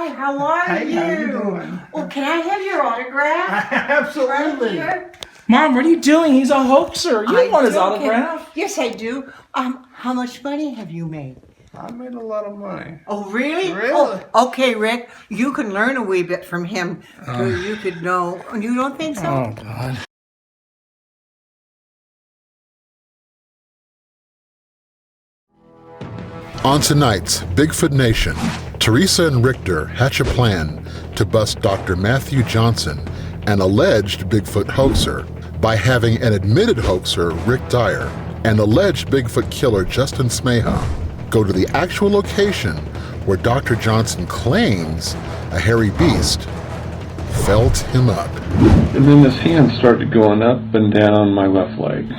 Hi, how are you? How you doing? Oh, can I have your autograph? Absolutely. Right here? Mom, what are you doing? He's a hoaxer. You want his do. autograph? Yes, I do. How much money have you made? I made a lot of money. Oh, really? Really? Oh, okay, Rick. You can learn a wee bit from him so you could know. You don't think so? Oh, God. On tonight's Bigfoot Nation, THERESA and Rictor hatch a plan to bust Dr. Matthew Johnson, an alleged Bigfoot hoaxer, by having an admitted hoaxer, Rick Dyer, and alleged Bigfoot killer Justin Smeja go to the actual location where Dr. Johnson claims a hairy beast felt him up. And then his hand started going up and down my left leg.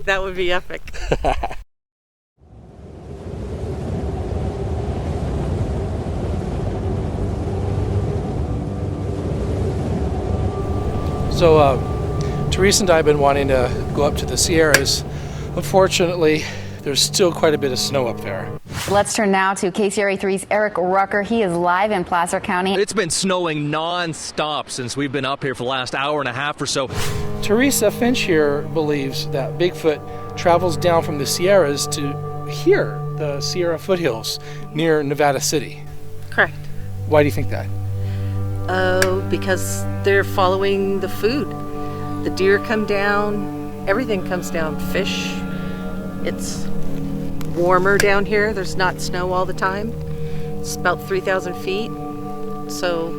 That would be epic. So, Theresa and I have been wanting to go up to the Sierras. Unfortunately, there's still quite a bit of snow up there. Let's turn now to KCRA 3's Eric Rucker. He is live in Placer County. It's been snowing non-stop since we've been up here for the last hour and a half or so. THERESA FINCH here believes that Bigfoot travels down from the Sierras to here, the Sierra foothills near Nevada City. Correct. Why do you think that? Oh, because they're following the food. The deer come down, everything comes down. Fish. It's warmer down here. There's not snow all the time. It's about 3,000 feet. So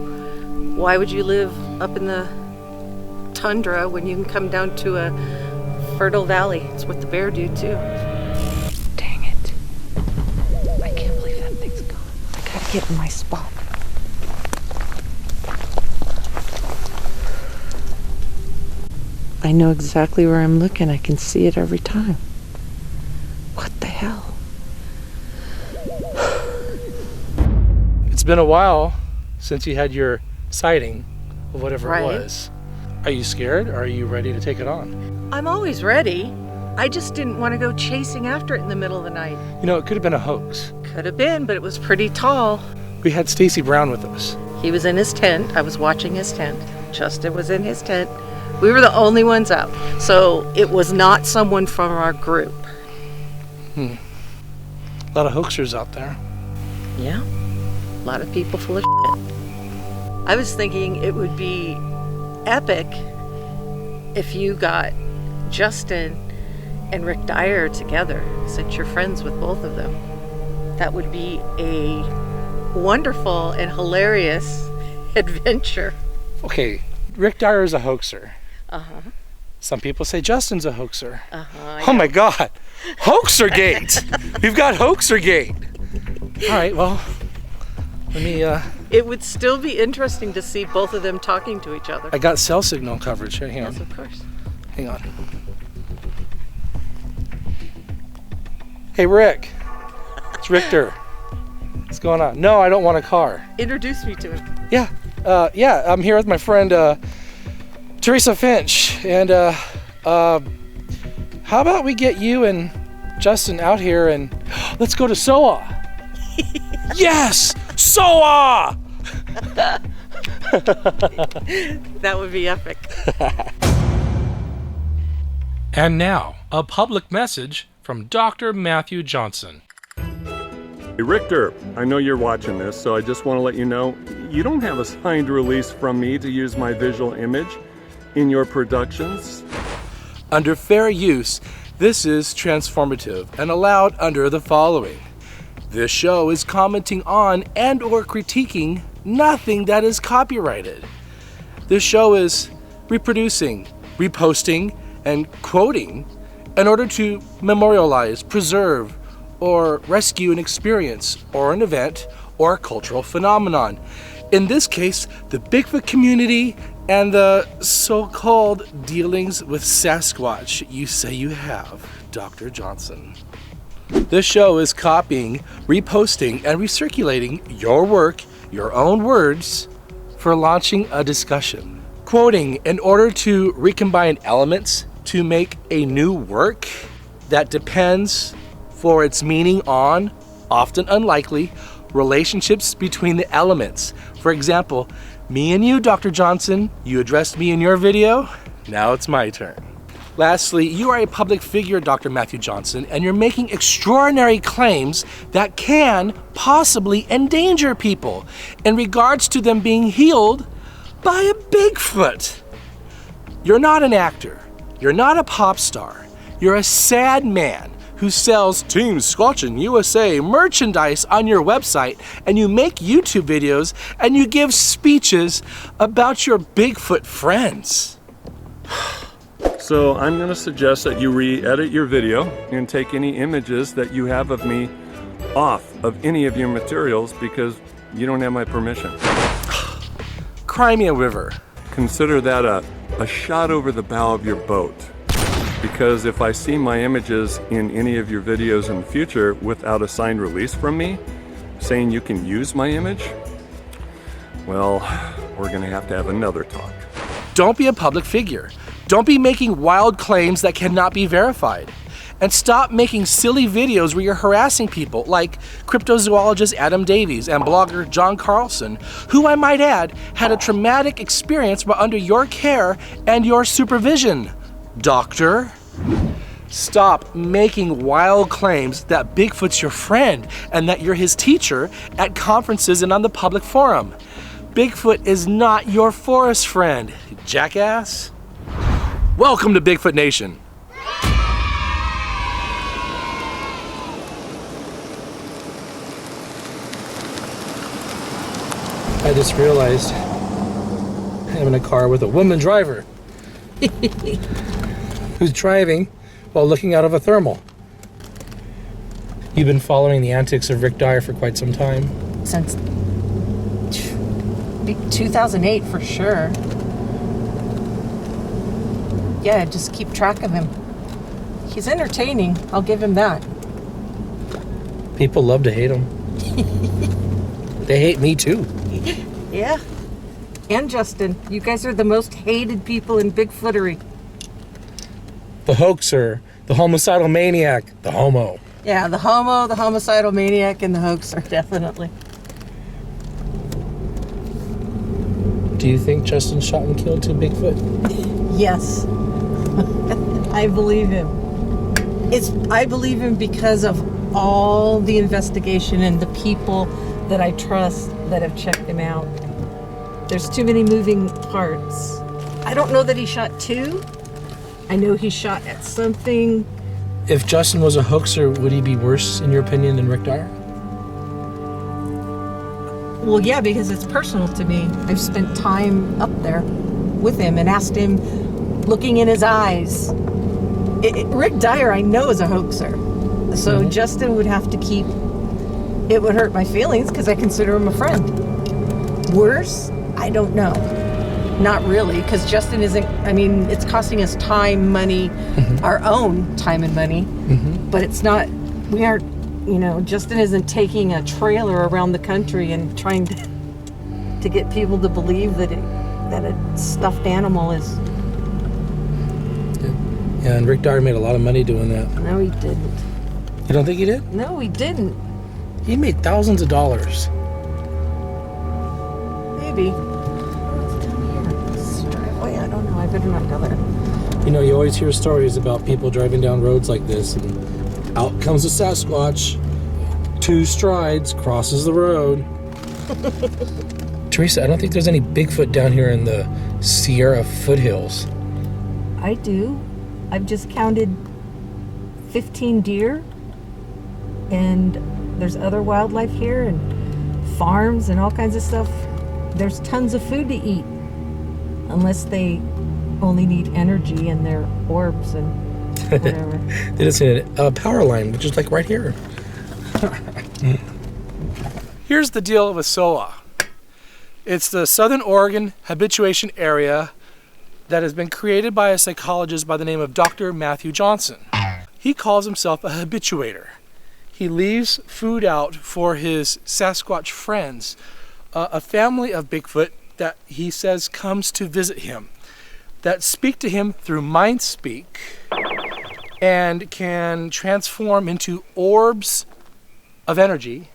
why would you live up in the tundra when you can come down to a fertile valley? It's what the bear do too. Dang it. I can't believe that thing's gone. I gotta get in my spot. I know exactly where I'm looking. I can see it every time. What the hell? It's been a while since you had your sighting of whatever it was. Are you scared or are you ready to take it on? I'm always ready. I just didn't want to go chasing after it in the middle of the night. You know, it could have been a hoax. Could have been, but it was pretty tall. We had Stacy Brown with us. He was in his tent. I was watching his tent. Justin was in his tent. We were the only ones out. So it was not someone from our group. A lot of hoaxers out there. Yeah. A lot of people full of shit. I was thinking it would be epic if you got Justin and Rick Dyer together, since you're friends with both of them. That would be a wonderful and hilarious adventure. Okay, Rick Dyer is a hoaxer. Uh-huh. Some people say Justin's a hoaxer. Uh-huh. Oh my God, Hoaxergate! We've got Hoaxergate. All right, well, let me. It would still be interesting to see both of them talking to each other. I got cell signal coverage. Hang on. Yes, of course. Hang on. Hey, Rick. It's Rictor. What's going on? No, I don't want a car. Introduce me to him. Yeah. Yeah, I'm here with my friend THERESA FINCH. And how about we get you and Justin out here and let's go to SOHA. Yes! SOHA! That would be epic. And now, a public message from Dr. Matthew Johnson. Hey, Rictor, I know you're watching this, so I just want to let you know, you don't have a signed release from me to use my visual image in your productions. Under fair use, this is transformative and allowed under the following. This show is commenting on and or critiquing nothing that is copyrighted. This show is reproducing, reposting, and quoting in order to memorialize, preserve, or rescue an experience or an event or a cultural phenomenon. In this case, the Bigfoot community and the so-called dealings with Sasquatch you say you have, Dr. Johnson. This show is copying, reposting, and recirculating your work, your own words, for launching a discussion. Quoting in order to recombine elements to make a new work that depends for its meaning on, often unlikely, relationships between the elements. For example, me and you, Dr. Johnson, you addressed me in your video, now it's my turn. Lastly, you are a public figure, Dr. Matthew Johnson, and you're making extraordinary claims that can possibly endanger people in regards to them being healed by a Bigfoot. You're not an actor. You're not a pop star. You're a sad man who sells Team Squatchin' USA merchandise on your website, and you make YouTube videos and you give speeches about your Bigfoot friends. So I'm going to suggest that you re-edit your video and take any images that you have of me off of any of your materials because you don't have my permission. Cry me a river. Consider that a shot over the bow of your boat. Because if I see my images in any of your videos in the future without a signed release from me saying you can use my image, well, we're going to have another talk. Don't be a public figure. Don't be making wild claims that cannot be verified. And stop making silly videos where you're harassing people like cryptozoologist Adam Davies and blogger John Carlson, who I might add had a traumatic experience while under your care and your supervision. Doctor, stop making wild claims that Bigfoot's your friend and that you're his teacher at conferences and on the public forum. Bigfoot is not your forest friend, you jackass. Welcome to Bigfoot Nation. I just realized I'm in a car with a woman driver who's driving while looking out of a thermal. You've been following the antics of Rick Dyer for quite some time. Since 2008 for sure. Yeah, just keep track of him. He's entertaining, I'll give him that. People love to hate him. They hate me too. Yeah. And Justin, you guys are the most hated people in Bigfootery. The hoaxer, the homicidal maniac, the homo. Yeah, the homo, the homicidal maniac, and the hoaxer, definitely. Do you think Justin shot and killed two Bigfoot? Yes. I believe him. I believe him because of all the investigation and the people that I trust that have checked him out. There's too many moving parts. I don't know that he shot two. I know he shot at something. If Justin was a hoaxer, would he be worse, in your opinion, than Rick Dyer? Well, yeah, because it's personal to me. I've spent time up there with him and asked him, looking in his eyes. Rick Dyer, I know, is a hoaxer. So Justin would have to keep... It would hurt my feelings because I consider him a friend. Worse? I don't know. Not really, because Justin isn't... I mean, it's costing us time, money, our own time and money. But it's not... We aren't... You know, Justin isn't taking a trailer around the country and trying to get people to believe that a stuffed animal is... Yeah, and Rick Dyer made a lot of money doing that. No, he didn't. You don't think he did? No, he didn't. He made thousands of dollars. Maybe. good or not down there. You know, you always hear stories about people driving down roads like this, and out comes a Sasquatch, 2 strides, crosses the road. Theresa, I don't think there's any Bigfoot down here in the Sierra foothills. I do. I've just counted 15 deer, and there's other wildlife here and farms and all kinds of stuff. There's tons of food to eat, unless they only need energy and their orbs and whatever. They just need a power line, which is like right here. Here's the deal with SOHA. It's the Southern Oregon Habituation Area that has been created by a psychologist by the name of Dr. Matthew Johnson. He calls himself a habituator. He leaves food out for his Sasquatch friends, a family of Bigfoot that he says comes to visit him, that speak to him through mind speak and can transform into orbs of energy,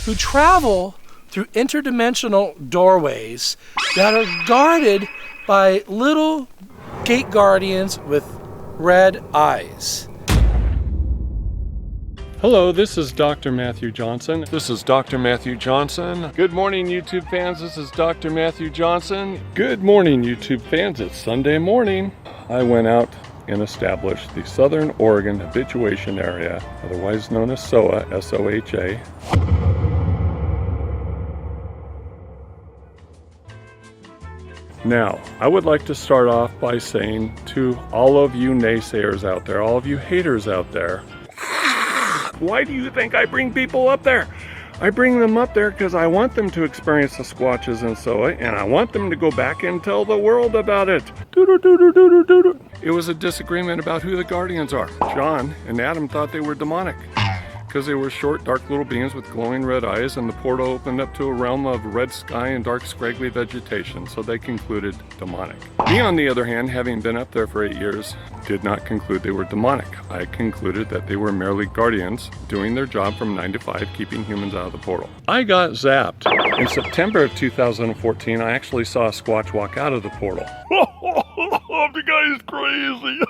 who travel through interdimensional doorways that are guarded by little gate guardians with red eyes. Hello, this is Dr. Matthew Johnson. This is Dr. Matthew Johnson. Good morning, YouTube fans. This is Dr. Matthew Johnson. Good morning, YouTube fans. It's Sunday morning. I went out and established the Southern Oregon Habituation Area, otherwise known as SOHA, S-O-H-A. Now, I would like to start off by saying to all of you naysayers out there, all of you haters out there, why do you think I bring people up there? I bring them up there because I want them to experience the Squatches in SOHA, and I want them to go back and tell the world about it. It was a disagreement about who the guardians are. John and Adam thought they were demonic because they were short, dark little beings with glowing red eyes, and the portal opened up to a realm of red sky and dark, scraggly vegetation, so they concluded demonic. Me, on the other hand, having been up there for 8 years, did not conclude they were demonic. I concluded that they were merely guardians doing their job from 9 to 5, keeping humans out of the portal. I got zapped. In September of 2014, I actually saw a Squatch walk out of the portal. The guy is crazy.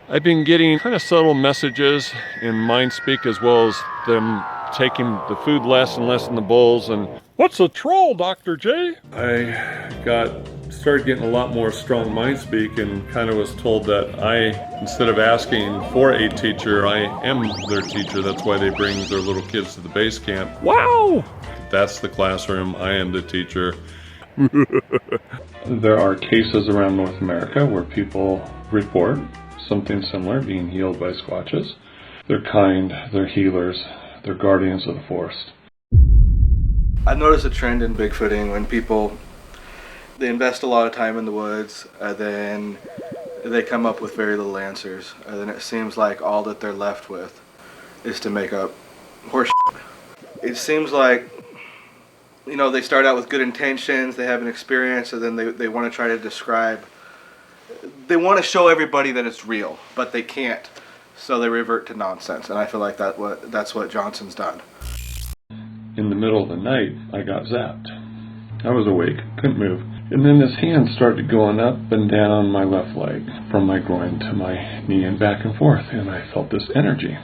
I've been getting kind of subtle messages in mind speak, as well as them taking the food less and less in the bowls. And what's a troll, Dr. J? I started getting a lot more strong mind speak, and kind of was told that I, instead of asking for a teacher, I am their teacher. That's why they bring their little kids to the base camp. Wow! That's the classroom. I am the teacher. There are cases around North America where people report something similar, being healed by Squatches. They're kind, they're healers, they're guardians of the forest. I've noticed a trend in Bigfooting when people, they invest a lot of time in the woods, and then they come up with very little answers, and then it seems like all that they're left with is to make up horse shit. It seems like, you know, they start out with good intentions, they have an experience, and then they want to try to describe. They want to show everybody that it's real, but they can't, so they revert to nonsense, and I feel like that's what Johnson's done. In the middle of the night, I got zapped. I was awake, couldn't move, and then this hand started going up and down my left leg, from my groin to my knee and back and forth, and I felt this energy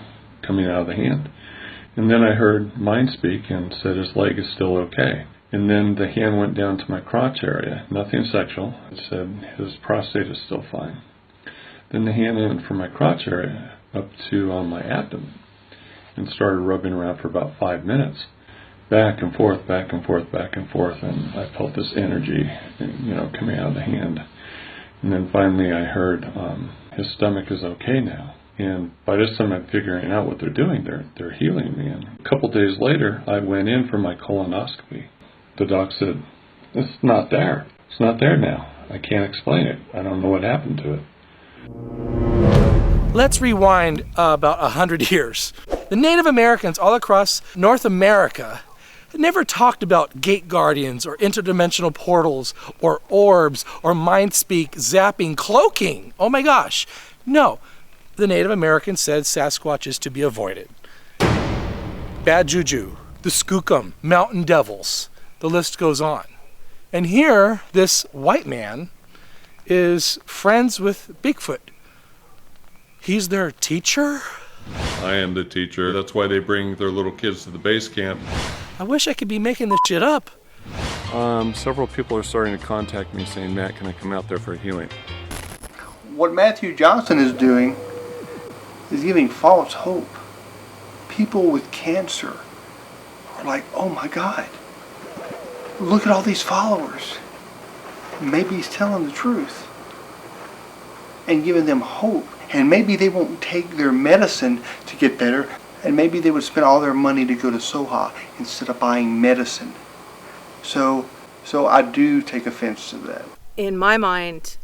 coming out of the hand. And then I heard mind speak and said his leg is still okay. And then the hand went down to my crotch area, nothing sexual. It said his prostate is still fine. Then the hand went from my crotch area up to my abdomen and started rubbing around for about 5 minutes. Back and forth, back and forth, back and forth, and I felt this energy, coming out of the hand. And then finally I heard his stomach is okay now. And by this time I'm figuring out what they're doing. They're healing me. And a couple days later I went in for my colonoscopy. The doc said, it's not there. It's not there now. I can't explain it. I don't know what happened to it. Let's rewind about 100 years. The Native Americans all across North America never talked about gate guardians or interdimensional portals or orbs or mind speak, zapping, cloaking. Oh my gosh. No. The Native Americans said Sasquatch is to be avoided. Bad juju, the skookum, mountain devils. The list goes on. And here, this white man is friends with Bigfoot. He's their teacher? I am the teacher. That's why they bring their little kids to the base camp. I wish I could be making this shit up. Several people are starting to contact me saying, Matt, can I come out there for a healing? What Matthew Johnson is doing is giving false hope. People with cancer are like, oh my God, look at all these followers. Maybe he's telling the truth and giving them hope. And maybe they won't take their medicine to get better, and maybe they would spend all their money to go to SOHA instead of buying medicine. So I do take offense to that. In my mind,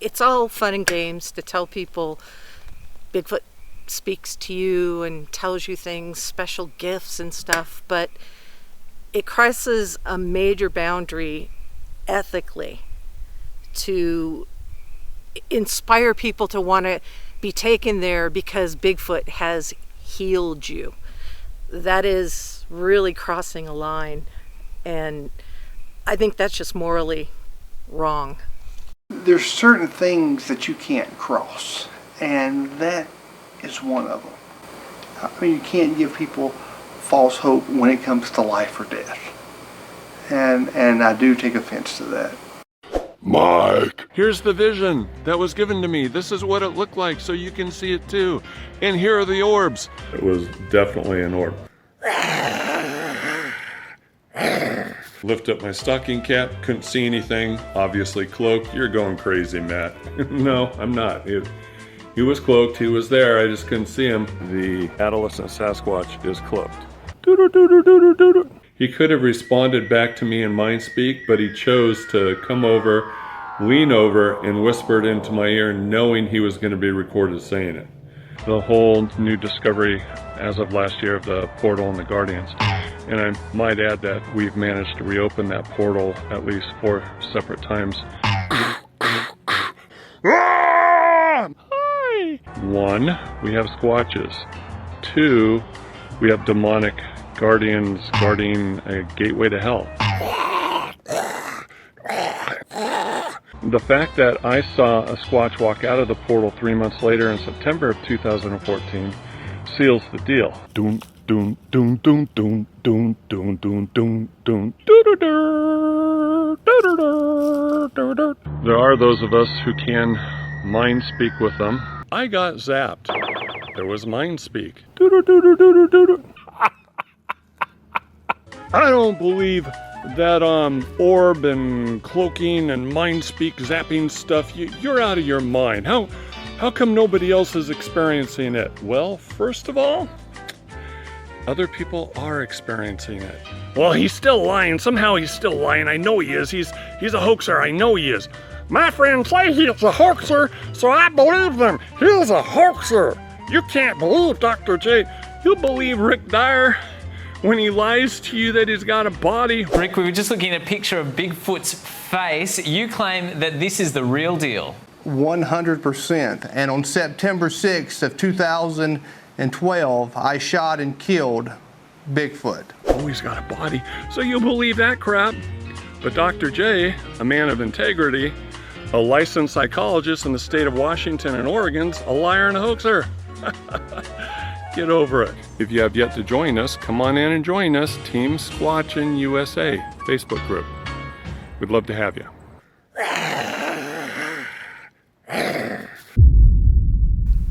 it's all fun and games to tell people Bigfoot speaks to you and tells you things, special gifts and stuff, but it crosses a major boundary ethically to inspire people to want to be taken there because Bigfoot has healed you. That is really crossing a line, and I think that's just morally wrong. There's certain things that you can't cross, and that is one of them. I mean, you can't give people false hope when it comes to life or death. And I do take offense to that. Mike! Here's the vision that was given to me. This is what it looked like, so you can see it too. And here are the orbs. It was definitely an orb. Lift up my stocking cap, couldn't see anything, obviously cloaked. You're going crazy, Matt. No, I'm not. He was cloaked, he was there, I just couldn't see him. The adolescent Sasquatch is cloaked. He could have responded back to me in mind speak, but he chose to come over, lean over, and whispered into my ear, knowing he was going to be recorded saying it. The whole new discovery as of last year of the portal and the Guardians. And I might add that we've managed to reopen that portal at least 4 separate times. Hi! 1, we have squatches. 2, we have demonic guardians guarding a gateway to hell. The fact that I saw a squatch walk out of the portal 3 months later in September of 2014 seals the deal. Doom, doom, doom, doom, doom, doom, doom, doom, doom, doom. There are those of us who can mind speak with them. I got zapped. There was mind speak. I don't believe that orb and cloaking and mind speak zapping stuff. You're out of your mind. How come nobody else is experiencing it? Well, first of all, other people are experiencing it. Well, he's still lying. Somehow he's still lying. I know he is. He's a hoaxer. I know he is. My friends say he's a hoaxer, so I believe them. He's a hoaxer. You can't believe Dr. J. You'll believe Rick Dyer when he lies to you that he's got a body. Rick, we were just looking at a picture of Bigfoot's face. You claim that this is the real deal. 100%. And on September 6th of 2012, I shot and killed Bigfoot. Oh, he's got a body. So you believe that crap. But Dr. J, a man of integrity, a licensed psychologist in the state of Washington and Oregon's a liar and a hoaxer. Get over it. If you have yet to join us, come on in and join us. Team Squatchin' USA Facebook group. We'd love to have you.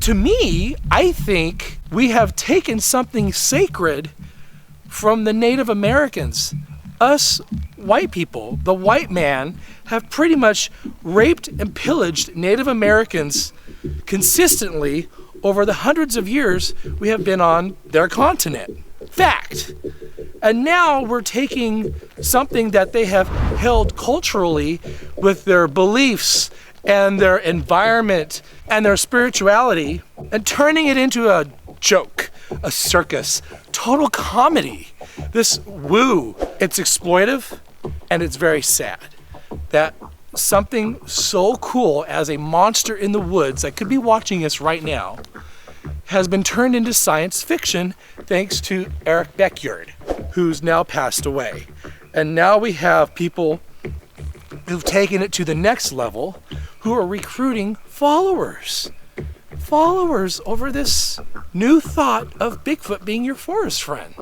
To me, I think we have taken something sacred from the Native Americans. Us white people, the white man, have pretty much raped and pillaged Native Americans consistently over the hundreds of years we have been on their continent. Fact. And now we're taking something that they have held culturally with their beliefs and their environment and their spirituality and turning it into a joke, a circus, total comedy. This woo, it's exploitive and it's very sad that something so cool as a monster in the woods that could be watching us right now has been turned into science fiction thanks to Eric Beckyard, who's now passed away. And now we have people who've taken it to the next level, who are recruiting followers. Followers over this new thought of Bigfoot being your forest friend.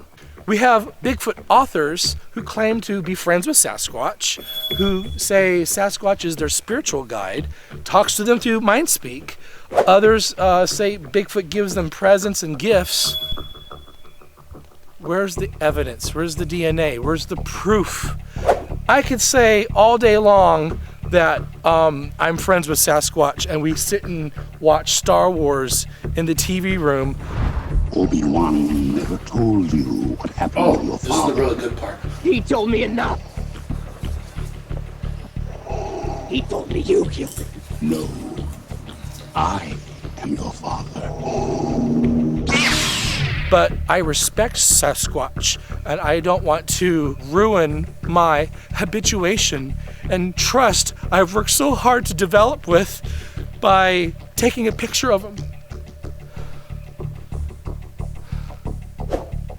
We have Bigfoot authors who claim to be friends with Sasquatch, who say Sasquatch is their spiritual guide, talks to them through mind speak. Others say Bigfoot gives them presents and gifts. Where's the evidence? Where's the DNA? Where's the proof? I could say all day long that I'm friends with Sasquatch and we sit and watch Star Wars in the TV room. Obi-Wan never told you what happened to your father. This is the really good part. He told me enough. He told me you killed him. No. I am your father. But I respect Sasquatch, and I don't want to ruin my habituation and trust I've worked so hard to develop with by taking a picture of him.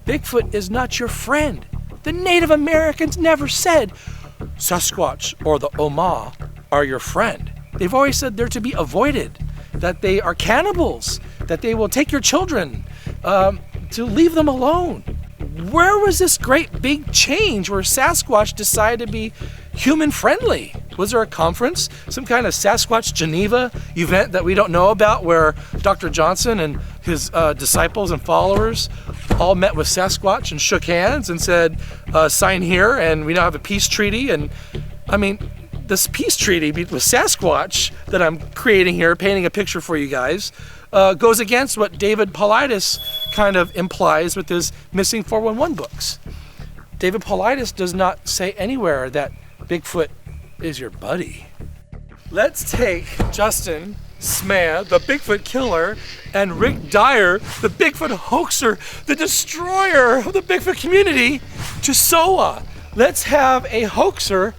Bigfoot is not your friend. The Native Americans never said Sasquatch or the Oma are your friend. They've always said they're to be avoided, that they are cannibals, that they will take your children, to leave them alone. Where was this great big change where Sasquatch decided to be human friendly? Was there a conference, some kind of Sasquatch Geneva event that we don't know about where Dr. Johnson and his disciples and followers all met with Sasquatch and shook hands and said, sign here and we now have a peace treaty? And I mean, this peace treaty with Sasquatch that I'm creating here, painting a picture for you guys, goes against what David Paulides kind of implies with his Missing 411 books. David Paulides does not say anywhere that Bigfoot is your buddy. Let's take Justin Smeja, the Bigfoot killer, and Rick Dyer, the Bigfoot hoaxer, the destroyer of the Bigfoot community, to SOHA. Let's have a hoaxer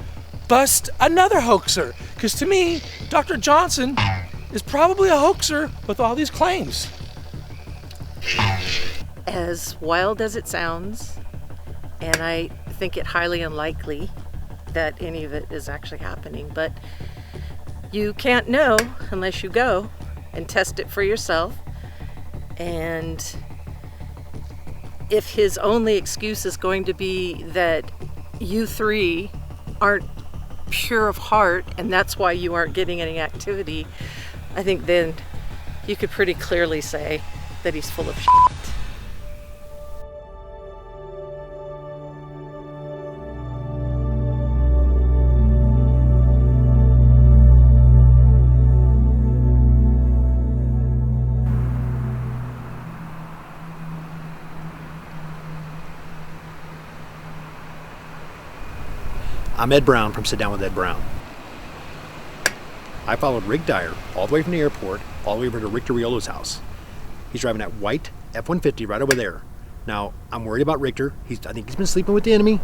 bust another hoaxer. Because to me, Dr. Johnson is probably a hoaxer with all these claims. As wild as it sounds, and I think it highly unlikely that any of it is actually happening, but you can't know unless you go and test it for yourself. And if his only excuse is going to be that you three aren't pure of heart and that's why you aren't getting any activity, I think then you could pretty clearly say that he's full of shit. I'm Ed Brown from Sit Down with Ed Brown. I followed Rick Dyer all the way from the airport, all the way over to Rictor Riolo's house. He's driving that white F-150 right over there. Now, I'm worried about Rictor. I think he's been sleeping with the enemy,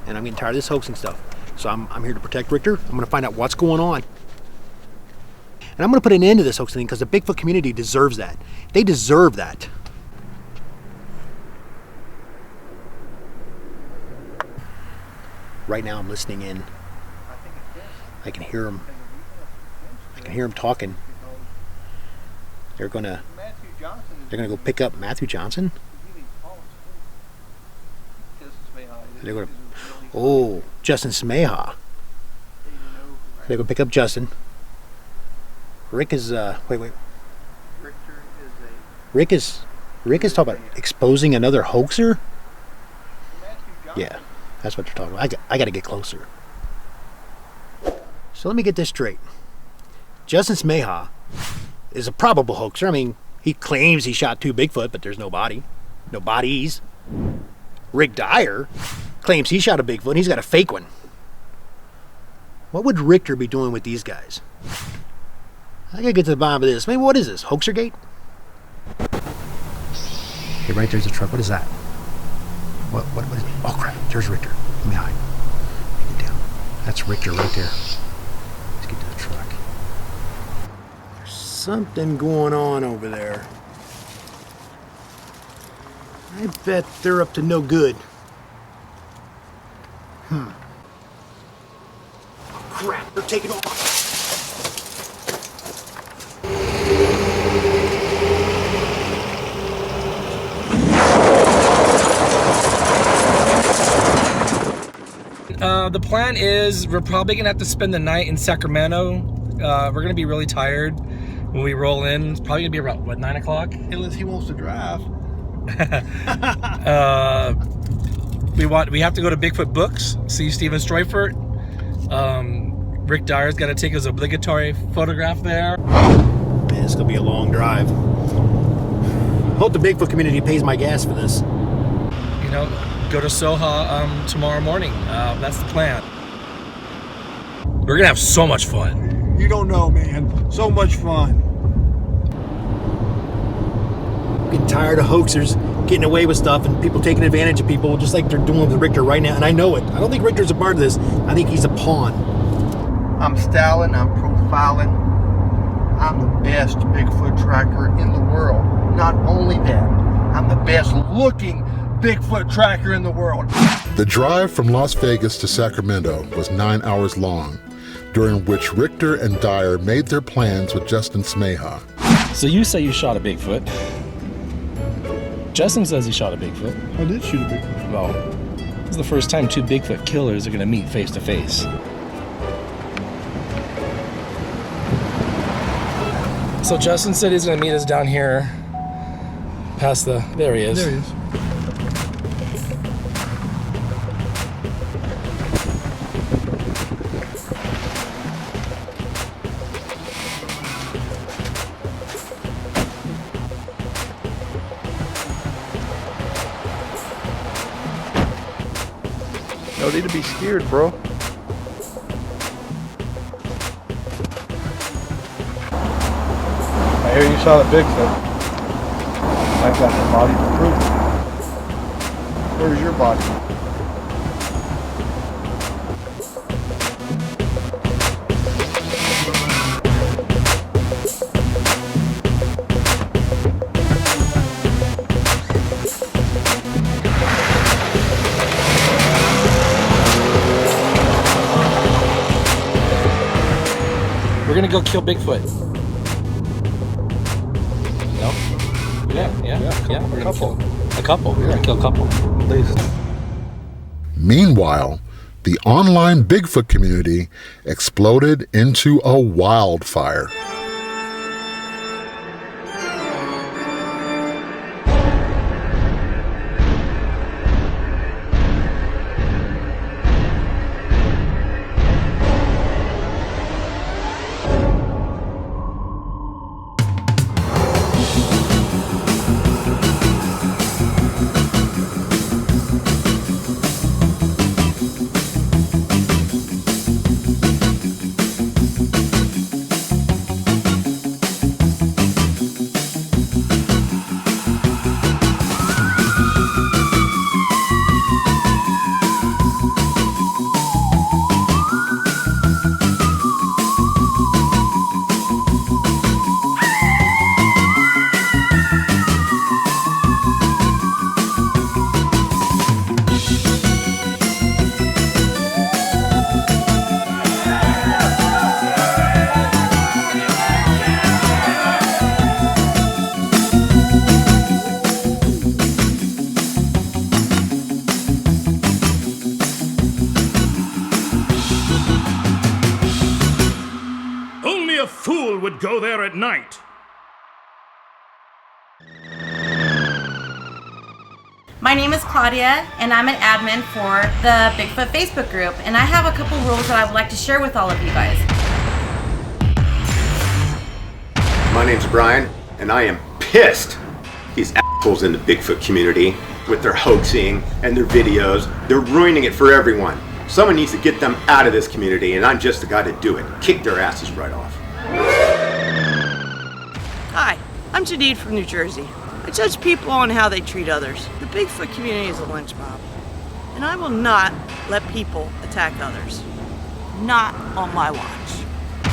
and I'm getting tired of this hoaxing stuff. So I'm here to protect Rictor. I'm going to find out what's going on. And I'm going to put an end to this hoaxing thing because the Bigfoot community deserves that. They deserve that. Right now I'm listening in. I can hear them. I can hear them talking. They're gonna go pick up Matthew Johnson. They're gonna. Oh, Justin Smeja. They're gonna pick up Justin. Rick is wait. Rick is talking about exposing another hoaxer. Yeah. That's what you're talking about. I got to get closer. So let me get this straight. Justin Smeja is a probable hoaxer. I mean, he claims he shot 2 Bigfoot, but there's no body. No bodies. Rick Dyer claims he shot a Bigfoot and he's got a fake one. What would Rictor be doing with these guys? I got to get to the bottom of this. I mean, what is this? Hoaxergate? Okay, right there's a truck. What is that? What is it? Oh crap, there's Rictor. Let me hide. Get down. That's Rictor right there. Let's get to the truck. There's something going on over there. I bet they're up to no good. crap, they're taking off. The plan is we're probably gonna have to spend the night in Sacramento. We're gonna be really tired when we roll in. It's probably gonna be around, what, 9 o'clock? Unless he wants to drive. We have to go to Bigfoot Books, see Steven Stroifert. Rick Dyer's got to take his obligatory photograph there. Man, it's gonna be a long drive. Hope the Bigfoot community pays my gas for this. You know, go to SOHA tomorrow morning. That's the plan. We're gonna have so much fun. You don't know, man. So much fun. I'm getting tired of hoaxers getting away with stuff and people taking advantage of people just like they're doing with Rictor right now. And I know it. I don't think Rictor's a part of this. I think he's a pawn. I'm styling, I'm profiling. I'm the best Bigfoot tracker in the world. Not only that, I'm the best looking Bigfoot tracker in the world. The drive from Las Vegas to Sacramento was 9 hours long, during which Rictor and Dyer made their plans with Justin Smeja. So you say you shot a Bigfoot. Justin says he shot a Bigfoot. I did shoot a Bigfoot. Well, this is the first time two Bigfoot killers are going to meet face to face. So Justin said he's going to meet us down here past the... There he is. There he is. No need to be scared, bro. I hear you shot a Bigfoot. I've got the body to prove it. Where's your body? We're gonna go kill Bigfoot. No? Yeah. We're gonna kill a couple. We're gonna kill a couple. At least. Meanwhile, the online Bigfoot community exploded into a wildfire. Would go there at night. My name is Claudia, and I'm an admin for the Bigfoot Facebook group, and I have a couple rules that I would like to share with all of you guys. My name's Brian, and I am pissed. These assholes in the Bigfoot community, with their hoaxing and their videos, they're ruining it for everyone. Someone needs to get them out of this community, and I'm just the guy to do it. Kick their asses right off. Hi, I'm Jadid from New Jersey. I judge people on how they treat others. The Bigfoot community is a lynch mob, and I will not let people attack others. Not on my watch.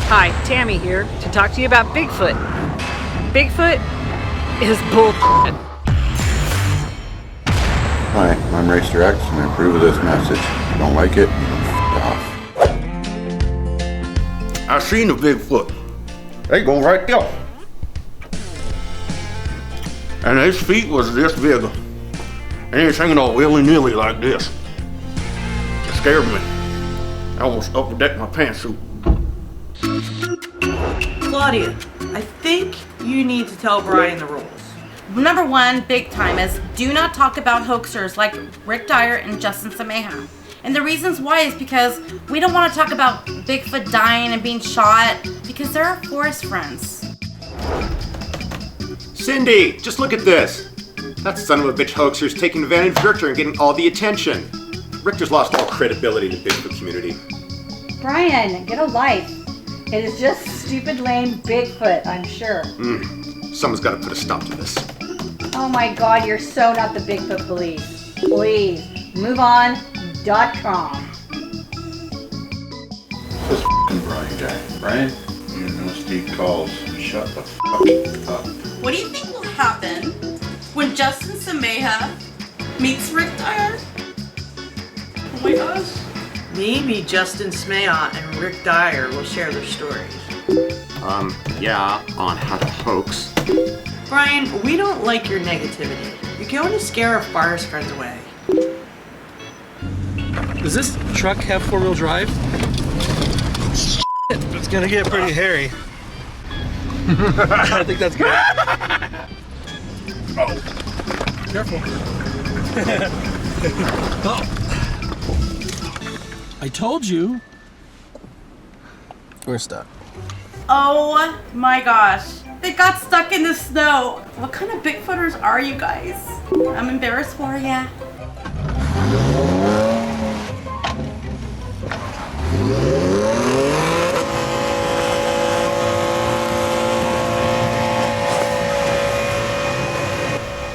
Hi, Tammy here to talk to you about Bigfoot. Bigfoot is bullshit. Hi, I'm Rictor X, and I approve of this message. If you don't like it, you can f*** off. seen a Bigfoot. They go right there. And his feet was this big. And he was hanging all willy-nilly like this. It scared me. I almost updecked my pantsuit. Claudia, I think you need to tell Brian the rules. Number one, big time, is do not talk about hoaxers like Rick Dyer and Justin Smeja. And the reasons why is because we don't want to talk about Bigfoot dying and being shot because they're our forest friends. Cindy, just look at this. That son of a bitch hoaxer's taking advantage of Richter and getting all the attention. Richter's lost all credibility in the Bigfoot community. Brian, get a life. It is just stupid, lame Bigfoot, I'm sure. Someone's got to put a stop to this. Oh my God, you're so not the Bigfoot police. Please, moveon.com. This f***ing Brian guy. Brian, you know Steve calls. Shut the f*** up. What do you think will happen when Justin Smeja meets Rick Dyer? Oh my gosh. Maybe Justin Smeja and Rick Dyer will share their stories. Yeah, on how to hoax. Brian, we don't like your negativity. You're going to scare our forest friends away. Does this truck have four-wheel drive? It's gonna get pretty hairy. I think that's good. Oh, careful. Oh. I told you. We're stuck. Oh my gosh. They got stuck in the snow. What kind of Bigfooters are you guys? I'm embarrassed for ya.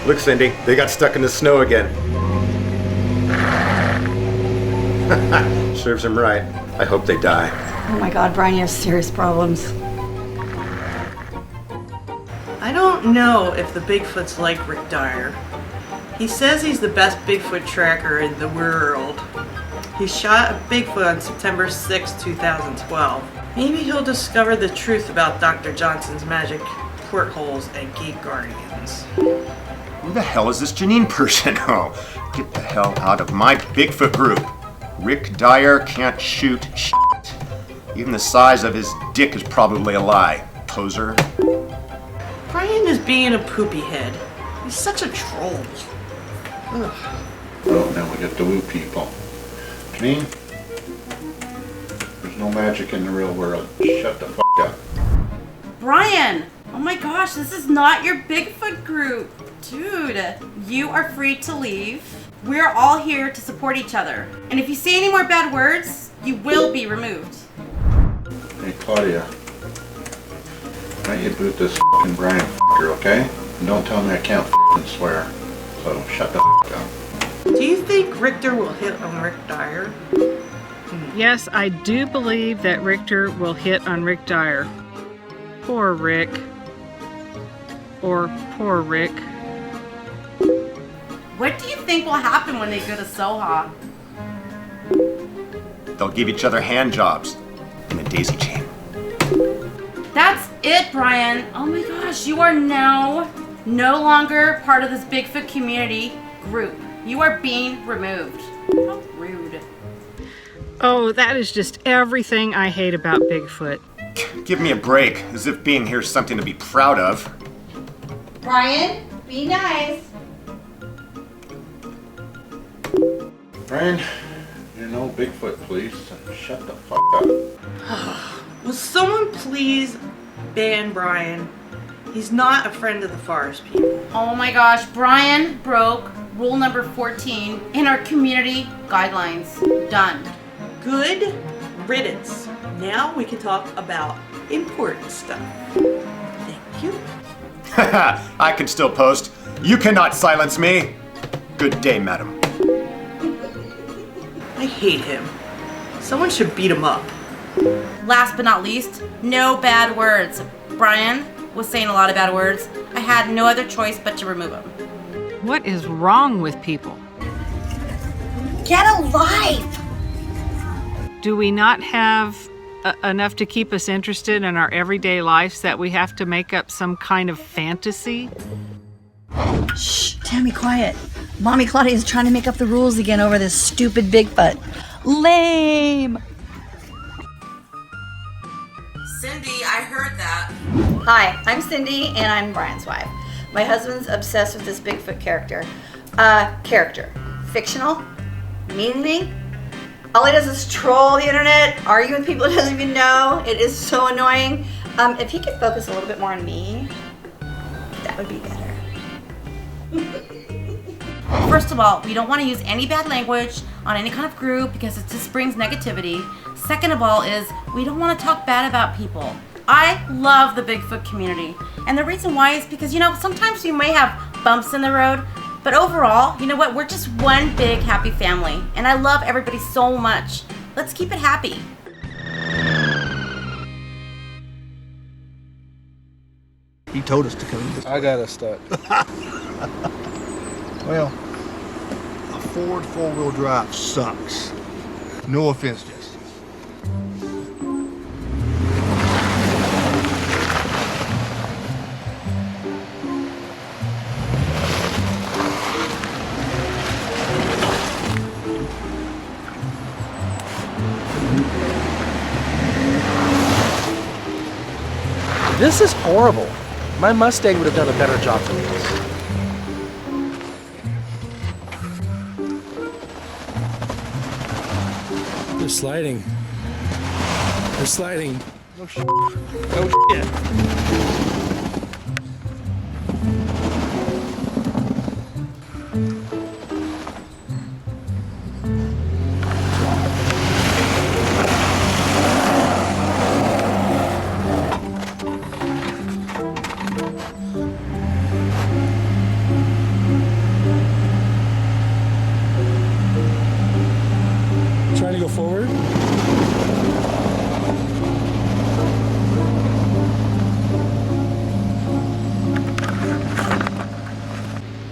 Look, Cindy, they got stuck in the snow again. Serves them right. I hope they die. Oh my God, Brian, you have serious problems. I don't know if the Bigfoot's like Rick Dyer. He says he's the best Bigfoot tracker in the world. He shot a Bigfoot on September 6, 2012. Maybe he'll discover the truth about Dr. Johnson's magic portholes and gate guardians. Who the hell is this Janine person? Oh, get the hell out of my Bigfoot group. Rick Dyer can't shoot shit. Even the size of his dick is probably a lie. Poser. Brian is being a poopy head. He's such a troll. Ugh. Well, now we got to woo people. Janine, there's no magic in the real world. Shut the f*** up. Brian! Oh my gosh, this is not your Bigfoot group. Dude, you are free to leave. We're all here to support each other. And if you say any more bad words, you will be removed. Hey, Claudia. Why don't you boot this f***ing Brian f***er, okay? And don't tell me I can't f***ing swear. So, shut the f*** up. Do you think Richter will hit on Rick Dyer? Yes, I do believe that Richter will hit on Rick Dyer. Poor Rick. Or poor Rick. What do you think will happen when they go to SOHA? They'll give each other hand jobs in a daisy chain. That's it, Brian. Oh my gosh, you are now no longer part of this Bigfoot community group. You are being removed. How rude. Oh, that is just everything I hate about Bigfoot. Give me a break, as if being here is something to be proud of. Brian, be nice. Brian, you're no Bigfoot police, and shut the f*** up. Will someone please ban Brian? He's not a friend of the forest people. Oh my gosh, Brian broke rule number 14 in our community guidelines. Done. Good riddance. Now we can talk about important stuff. Thank you. I can still post. You cannot silence me. Good day, madam. I hate him. Someone should beat him up. Last but not least, no bad words. Brian was saying a lot of bad words. I had no other choice but to remove him. What is wrong with people? Get a life! Do we not have enough to keep us interested in our everyday lives that we have to make up some kind of fantasy? Shh, Tammy, quiet. Mommy Claudia's trying to make up the rules again over this stupid Bigfoot. Lame! Cindy, I heard that. Hi, I'm Cindy, and I'm Brian's wife. My husband's obsessed with this Bigfoot character. Fictional? Meaning? All he does is troll the internet, argue with people he doesn't even know. It is so annoying. If he could focus a little bit more on me, that would be better. First of all, we don't want to use any bad language on any kind of group because it just brings negativity. Second of all is we don't want to talk bad about people. I love the Bigfoot community. And the reason why is because, sometimes you may have bumps in the road, but overall, you know what? We're just one big happy family. And I love everybody so much. Let's keep it happy. He told us to come in. I got us stuck. Well, a Ford four-wheel drive sucks. No offense, Jesse. This is horrible. My Mustang would have done a better job than this. They're sliding. They're sliding. No shit. No shit. Trying to go forward.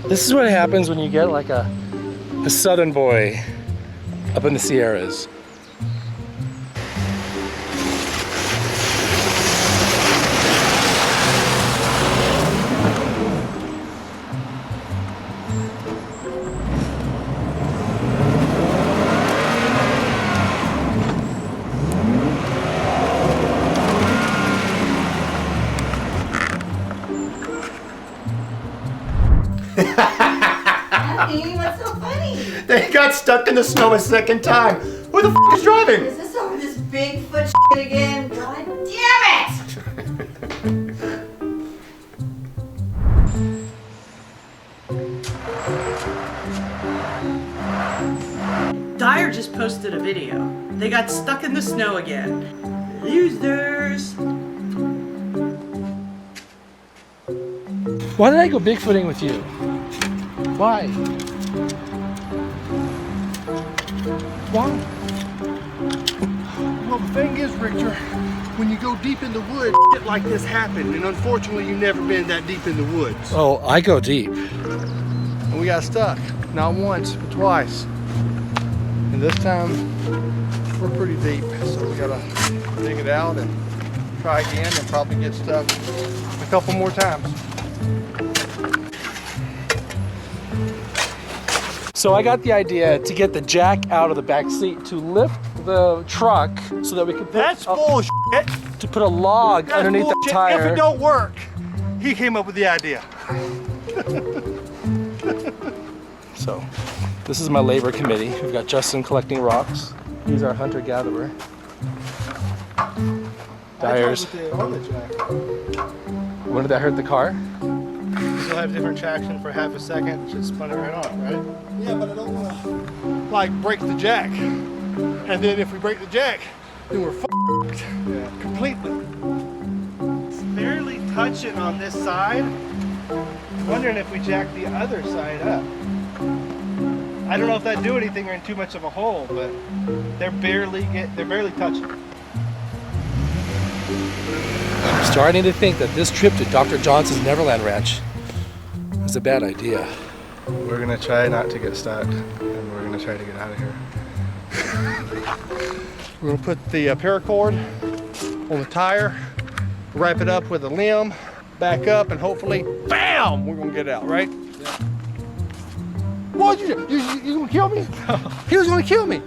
This is what happens when you get like a southern boy up in the Sierras. What's so funny? They got stuck in the snow a second time. Who the f is driving? Is this over this Bigfoot shit again? God damn it! Dyer just posted a video. They got stuck in the snow again. Losers. Why did I go Bigfooting with you? Why? Why? Well, the thing is, Rictor, when you go deep in the woods, shit like this happen, and unfortunately, you've never been that deep in the woods. Oh, I go deep. And we got stuck, not once, but twice. And this time, we're pretty deep, so we gotta dig it out and try again and probably get stuck a couple more times. So I got the idea to get the jack out of the back seat to lift the truck so that we could put That's bullshit. To put a log That's underneath bullshit. the tire. If it don't work, he came up with the idea. So this is my labor committee. We've got Justin collecting rocks. He's our hunter-gatherer. Dyer's. When did that hurt the car? You'll have different traction for half a second, just spun it right off, right? Yeah, but I don't want to, like, break the jack. And then if we break the jack, then we're f***ed. Yeah. Completely. It's barely touching on this side. I'm wondering if we jack the other side up. I don't know if that'd do anything or in too much of a hole, but they're barely touching. I'm starting to think that this trip to Dr. Johnson's Neverland Ranch is a bad idea. We're gonna try not to get stuck, and we're gonna try to get out of here. We're gonna put the paracord on the tire, wrap it up with a limb, back up, and hopefully, bam, we're gonna get it out, right? Yeah. What, you gonna kill me? He was gonna kill me.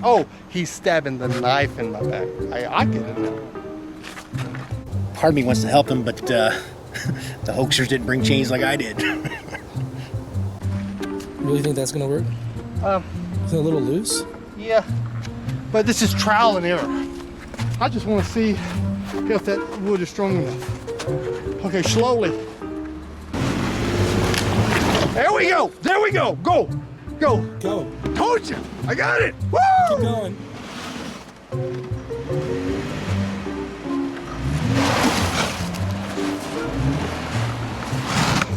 Oh, he's stabbing the knife in my back. I get it now. Part of me wants to help him, but the hoaxers didn't bring chains like I did. Really think that's gonna work? Is it a little loose? Yeah, but this is trial and error. I just want to see if that wood is strong enough. Okay, slowly. There we go. There we go. Go. Go. Go. Told you. I got it. Woo! Keep going.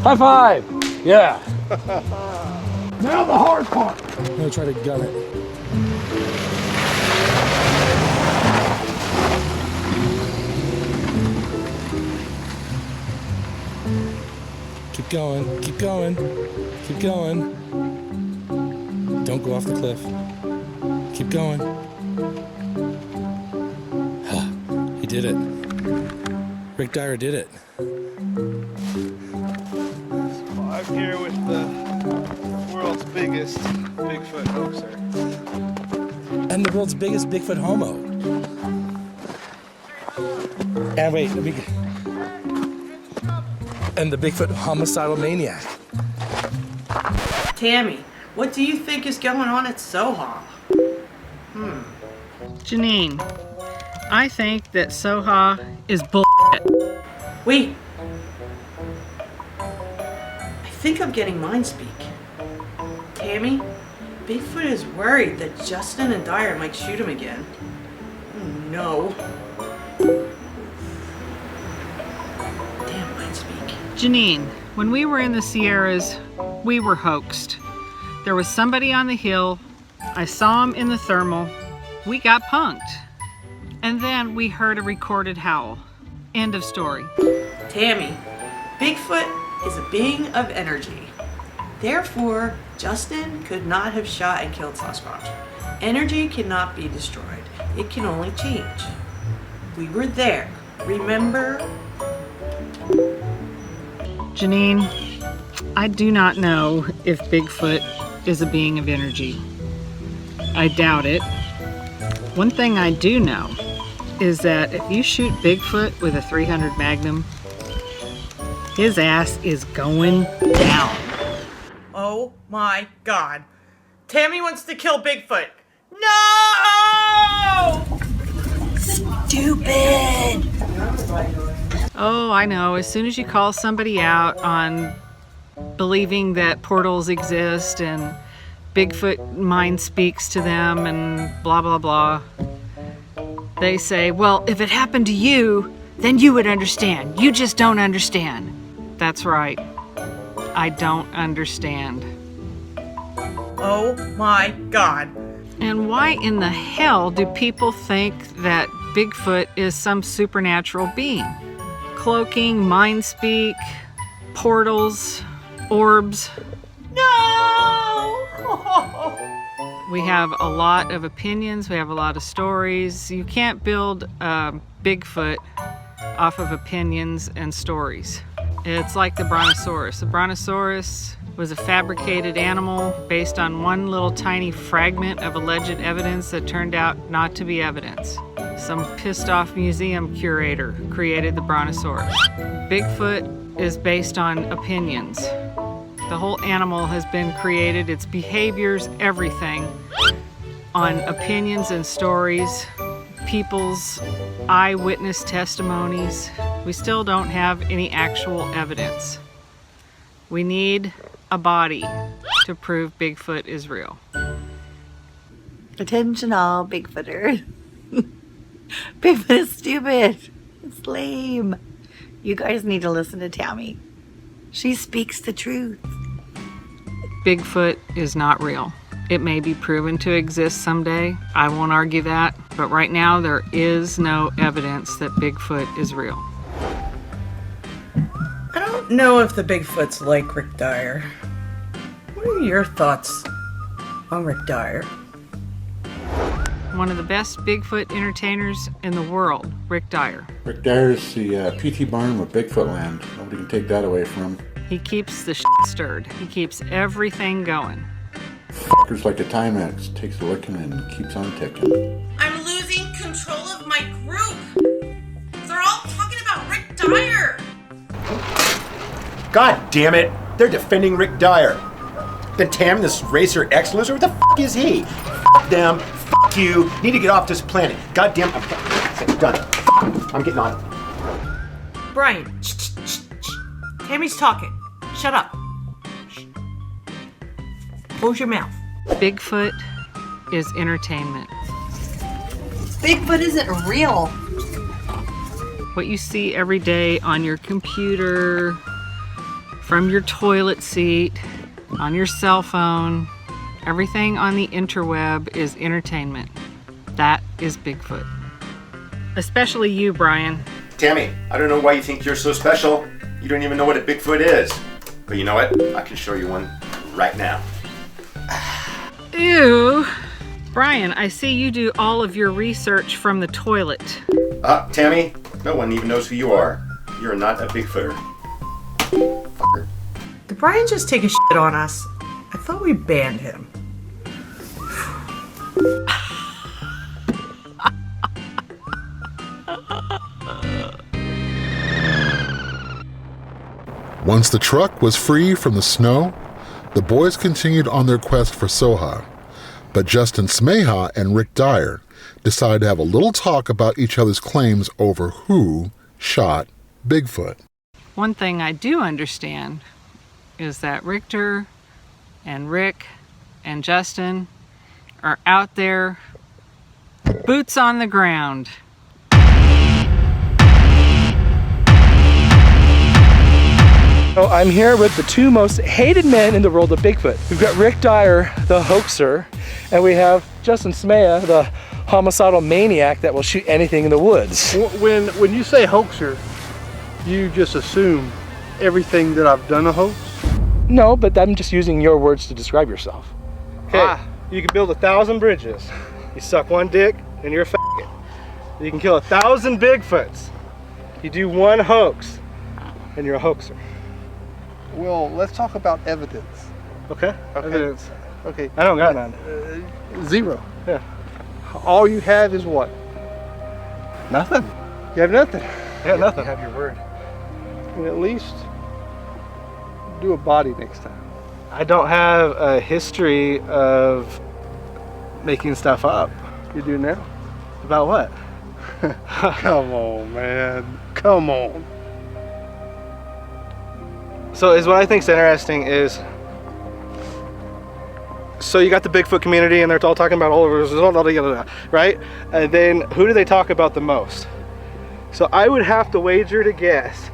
High five. Yeah. Now the hard part. I'm gonna try to gun it. Keep going, keep going, keep going. Don't go off the cliff. Keep going. He did it. Rick Dyer did it. I'm here with the world's biggest Bigfoot hoaxer. And the world's biggest Bigfoot homo. And wait, let me get... And the Bigfoot homicidal maniac. Tammy, what do you think is going on at SOHA? Janine, I think that SOHA is bull. Wait. I think I'm getting mind speak. Tammy, Bigfoot is worried that Justin and Dyer might shoot him again. Oh no. Damn mind speak. Janine, when we were in the Sierras, we were hoaxed. There was somebody on the hill. I saw him in the thermal. We got punked. And then we heard a recorded howl. End of story. Tammy, Bigfoot is a being of energy. Therefore, Justin could not have shot and killed Sasquatch. Energy cannot be destroyed. It can only change. We were there. Remember? Janine, I do not know if Bigfoot is a being of energy. I doubt it. One thing I do know is that if you shoot Bigfoot with a 300 Magnum, his ass is going down. Oh my God. Tammy wants to kill Bigfoot. No! Stupid! Oh, I know. As soon as you call somebody out on believing that portals exist and Bigfoot mind speaks to them and blah, blah, blah, they say, well, if it happened to you, then you would understand. You just don't understand. That's right. I don't understand. Oh my God. And why in the hell do people think that Bigfoot is some supernatural being? Cloaking, mind speak, portals, orbs. No! We have a lot of opinions, we have a lot of stories. You can't build Bigfoot off of opinions and stories. It's like the Brontosaurus. The Brontosaurus was a fabricated animal based on one little tiny fragment of alleged evidence that turned out not to be evidence. Some pissed off museum curator created the Brontosaurus. Bigfoot is based on opinions. The whole animal has been created, its behaviors, everything, on opinions and stories, people's eyewitness testimonies. We still don't have any actual evidence. We need a body to prove Bigfoot is real. Attention all Bigfooters. Bigfoot is stupid. It's lame. You guys need to listen to Tammy. She speaks the truth. Bigfoot is not real. It may be proven to exist someday. I won't argue that. But right now, there is no evidence that Bigfoot is real. I don't know if the Bigfoot's like Rick Dyer. What are your thoughts on Rick Dyer? one of the best Bigfoot entertainers in the world, Rick Dyer. Rick Dyer's the PT Barnum of Bigfoot land. Nobody can take that away from him. He keeps the shit stirred. He keeps everything going. Fuckers like a Timex. Takes a licking and keeps on ticking. I'm losing control of my group. They're all talking about Rick Dyer. God damn it! They're defending Rick Dyer. Then Tam, this racer excellence, or what the f*** is he? F*** them, f*** you, need to get off this planet. God damn, I'm done. I'm getting on it. Brian, shh. Tammy's talking. Shut up. Shh. Close your mouth. Bigfoot is entertainment. Bigfoot isn't real. What you see every day on your computer, from your toilet seat, on your cell phone, everything on the interweb is entertainment. That is Bigfoot. Especially you, Brian. Tammy, I don't know why you think you're so special. You don't even know what a Bigfoot is. But you know what? I can show you one right now. Ew. Brian, I see you do all of your research from the toilet. Tammy, no one even knows who you are. You're not a Bigfooter. Fucker. Did Brian just take a shit on us? I thought we banned him. Once the truck was free from the snow, the boys continued on their quest for SOHA. But Justin Smeja and Rick Dyer decided to have a little talk about each other's claims over who shot Bigfoot. One thing I do understand is that Rictor and Rick and Justin are out there, boots on the ground. So I'm here with the two most hated men in the world of Bigfoot. We've got Rick Dyer, the hoaxer, and we have Justin Smeja, the homicidal maniac that will shoot anything in the woods. When you say hoaxer, you just assume everything that I've done a hoax? No, but I'm just using your words to describe yourself. Okay, you can build 1,000 bridges. You suck one dick, and you're a faggot. You can kill 1,000 Bigfoots. You do one hoax, and you're a hoaxer. Well, let's talk about evidence. Okay. Evidence. Okay. I don't got none. Zero. Yeah. All you have is what? Nothing. You have nothing. Yeah, nothing. You have your word. And at least do a body next time. I don't have a history of making stuff up. You do now? About what? Come on, man. Come on. So is what I think is interesting is, so you got the Bigfoot community and they're all talking about all over, right? And then who do they talk about the most? So I would have to wager to guess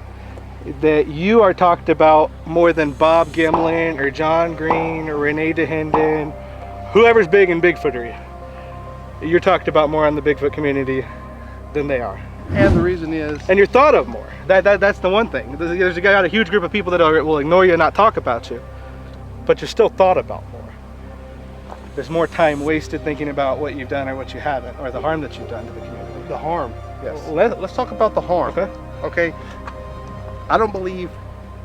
that you are talked about more than Bob Gimlin or John Green or Renee DeHenden, whoever's big in Bigfootery. You're talked about more on the Bigfoot community than they are. And the reason is... And you're thought of more. That's the one thing. There's got a huge group of people that will ignore you and not talk about you, but you're still thought about more. There's more time wasted thinking about what you've done or what you haven't, or the harm that you've done to the community. The harm. Yes. Let's talk about the harm. Okay. Okay. I don't believe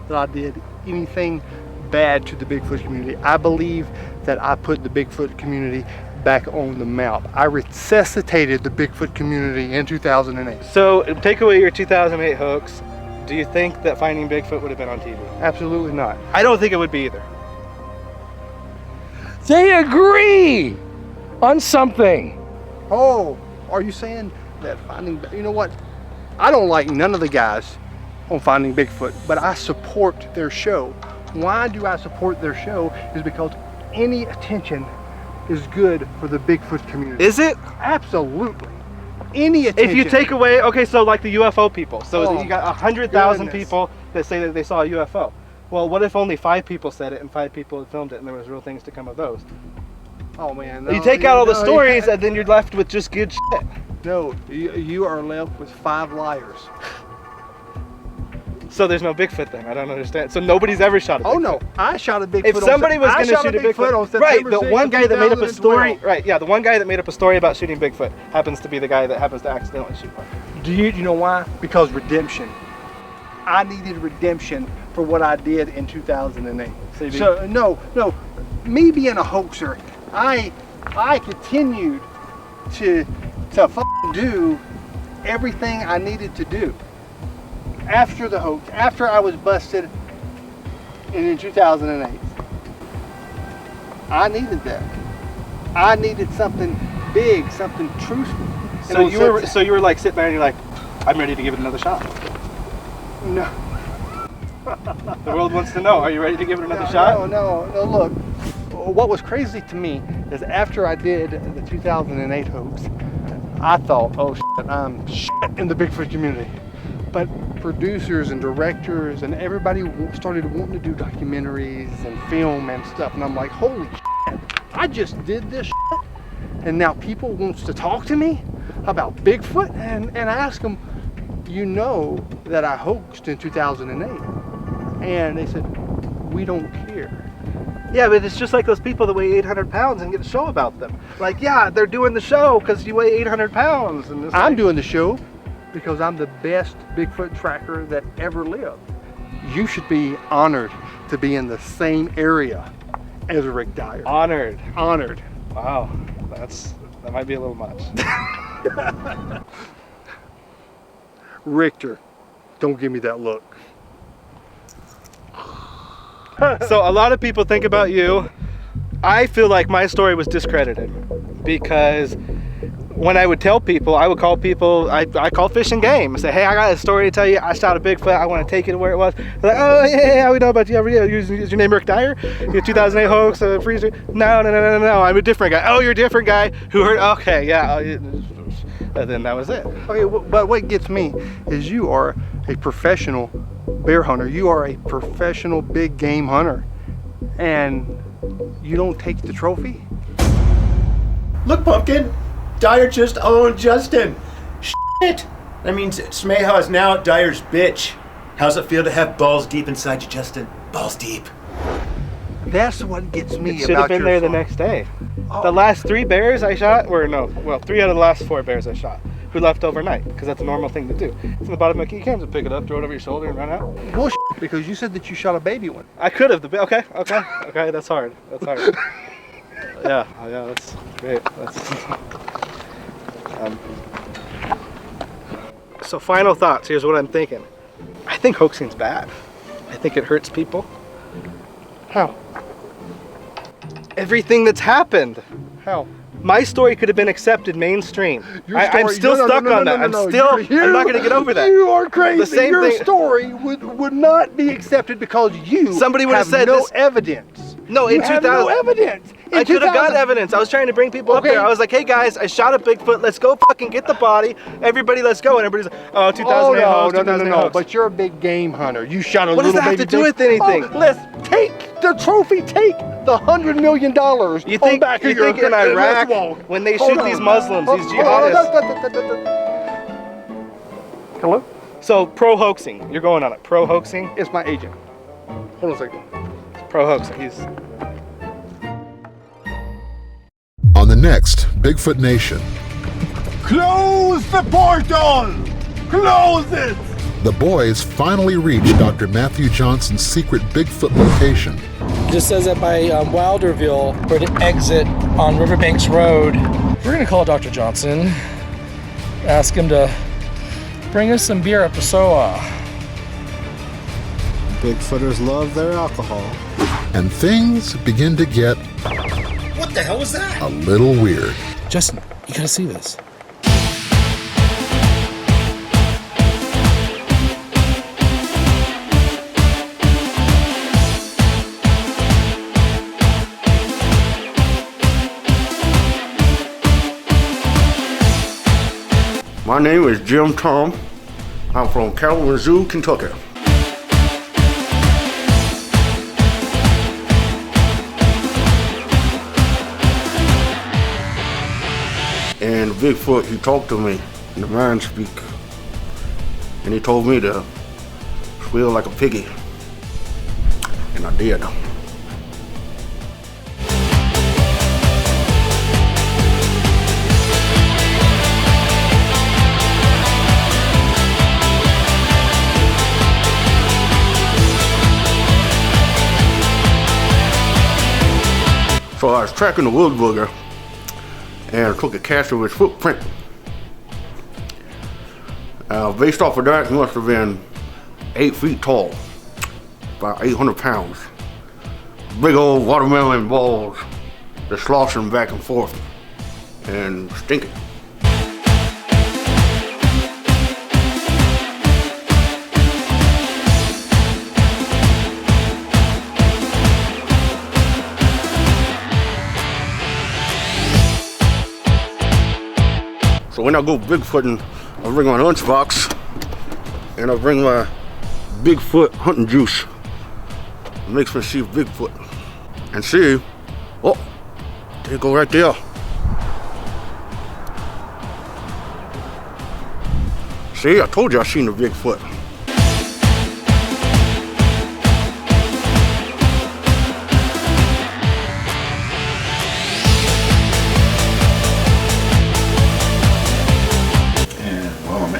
that I did anything bad to the Bigfoot community. I believe that I put the Bigfoot community back on the map. I resuscitated the Bigfoot community in 2008. So take away your 2008 hoax. Do you think that Finding Bigfoot would have been on TV? Absolutely not. I don't think it would be either. They agree on something. Oh, are you saying that Finding, you know what? I don't like none of the guys on Finding Bigfoot, but I support their show. Why do I support their show? Is because any attention is good for the Bigfoot community. Is it? Absolutely. Any attention. If you take away, okay, so like the UFO people. So you got 100,000 goodness. people that say that they saw a UFO. Well, what if only 5 people said it and 5 people had filmed it and there was real things to come of those? Oh man. You take out all the stories and then you're left with just good shit. No, you are left with 5 liars. So there's no Bigfoot then. I don't understand. So nobody's ever shot a Bigfoot. Oh no, I shot a Bigfoot. If somebody was going to shoot a Bigfoot, on right? September The 6th, one guy that made up a story, 2012. right? Yeah, the one guy that made up a story about shooting Bigfoot happens to be the guy that happens to accidentally shoot one. Do you know why? Because redemption. I needed redemption for what I did in 2008. CB. So no, me being a hoaxer, I continued to fucking do everything I needed to do after the hoax, after I was busted in 2008. I needed that. I need something big, something truthful. So you were like sitting there and you're like, I'm ready to give it another shot. No. The world wants to know, are you ready to give it another shot? No, look. What was crazy to me is after I did the 2008 hoax, I thought, oh shit, I'm shit in the Bigfoot community. But producers and directors and everybody started wanting to do documentaries and film and stuff. And I'm like, holy shit, I just did this shit. And now people wants to talk to me about Bigfoot and I ask them, you know that I hoaxed in 2008. And they said, we don't care. Yeah, but it's just like those people that weigh 800 pounds and get a show about them. Like, yeah, they're doing the show because you weigh 800 pounds. And I'm doing the show because I'm the best Bigfoot tracker that ever lived. You should be honored to be in the same area as Rick Dyer. Honored. Honored. Wow, that might be a little much. Rictor, don't give me that look. So a lot of people think about you. I feel like my story was discredited because when I would tell people, I would call people, I call Fish and Game and say, hey, I got a story to tell you. I shot a Bigfoot. I want to take it to where it was. They're like, oh, yeah, we know about you. Is your name Rick Dyer? Your 2008 hoax, freezer? No, I'm a different guy. Oh, you're a different guy who heard, okay, yeah. And then that was it. Okay, but what gets me is you are a professional bear hunter. You are a professional big game hunter. And you don't take the trophy? Look, Pumpkin, Dyer just owned Justin. Shit! That means Smeja is now Dyer's bitch. How's it feel to have balls deep inside you, Justin? Balls deep. That's what gets me about should have been there the next day. Oh. The last 3 bears I shot, 3 out of the last 4 bears I shot, who left overnight, because that's a normal thing to do. It's in the bottom of my key cams and pick it up, throw it over your shoulder and run out. Bullshit, because you said that you shot a baby one. I could have, okay, that's hard, yeah, that's great. So final thoughts, here's what I'm thinking. I think hoaxing's bad. I think it hurts people. How? Everything that's happened. How? My story could have been accepted mainstream. I'm still stuck on that. I'm not going to get over that. You are crazy. The same Your thing. story would not be accepted because Somebody would have said no this. Evidence. No, in 2000. No evidence. I could have got evidence. I was trying to bring people up there. I was like, hey guys, I shot a Bigfoot. Let's go fucking get the body. Everybody, let's go. And everybody's like, oh, 2008 hoax, no. But you're a big game hunter. You shot a little baby. What does that have to do with anything? Oh, let's take the trophy. Take the $100 million. You think in Iraq when they shoot these Muslims, these jihadists? Hello? So pro hoaxing. You're going on it. Pro hoaxing. It's my agent. Hold on a second. Pro hoaxing. He's. On the next Bigfoot Nation. Close the portal! Close it! The boys finally reach Dr. Matthew Johnson's secret Bigfoot location. Just says that by Wilderville, we're to exit on Riverbanks Road. We're gonna call Dr. Johnson, ask him to bring us some beer up to SOHA. Bigfooters love their alcohol. And things begin to get What the hell was that? a little weird. Justin, you gotta see this. My name is Jim Tom. I'm from Kalamazoo, Kentucky. And Bigfoot, he talked to me in the mind speak. And he told me to squeal like a piggy. And I did. So I was tracking the wood booger and took a cast of his footprint. Based off of that, he must have been 8 feet tall, about 800 pounds. Big old watermelon balls, just sloshing back and forth and stinking. So when I go Bigfooting, I bring my lunchbox and I bring my Bigfoot hunting juice. It makes me see Bigfoot and see, oh, there you go right there. See, I told you I seen the Bigfoot.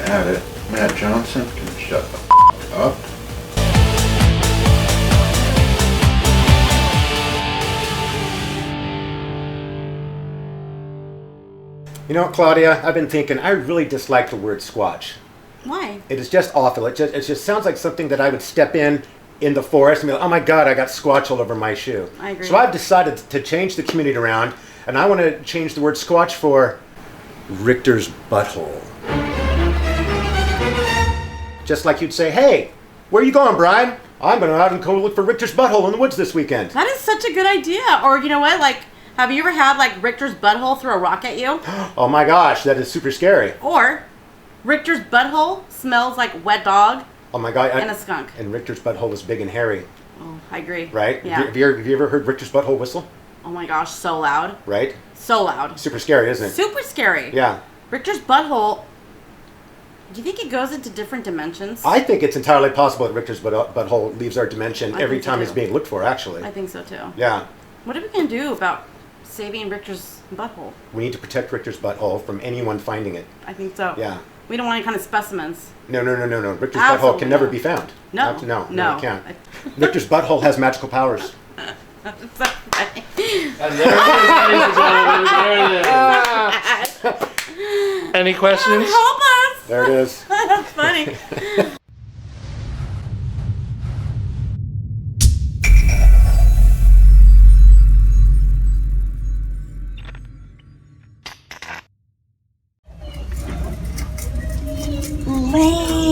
At it, Matt Johnson can shut the up. You know, Claudia, I've been thinking, I really dislike the word squatch. Why? It is just awful. It just sounds like something that I would step in the forest and be like, oh my God, I got squatch all over my shoe. I agree. So I've decided to change the community around, and I want to change the word squatch for Rictor's butthole. Just like you'd say, hey, where are you going, Brian? I'm going out and go look for Rictor's butthole in the woods this weekend. That is such a good idea. Or you know what? Like, have you ever had like Rictor's butthole throw a rock at you? Oh my gosh, that is super scary. Or Rictor's butthole smells like wet dog. Oh my God. And a skunk. And Rictor's butthole is big and hairy. Oh, I agree. Right? Yeah. Have you ever heard Rictor's butthole whistle? Oh my gosh, so loud. Right? So loud. Super scary, isn't it? Super scary. Yeah. Rictor's butthole. Do you think it goes into different dimensions? I think it's entirely possible that Rictor's butthole leaves our dimension I every think so time too. it's being looked for, actually. I think so too. Yeah. What are we going to do about saving Rictor's butthole? We need to protect Rictor's butthole from anyone finding it. I think so. Yeah. We don't want any kind of specimens. No. Rictor's butthole Absolutely can never not. be found. No. No, it can't. Rictor's butthole has magical powers. That's so funny. And there it is, there it is. Any questions? Help us! There it is. That's funny. Lame.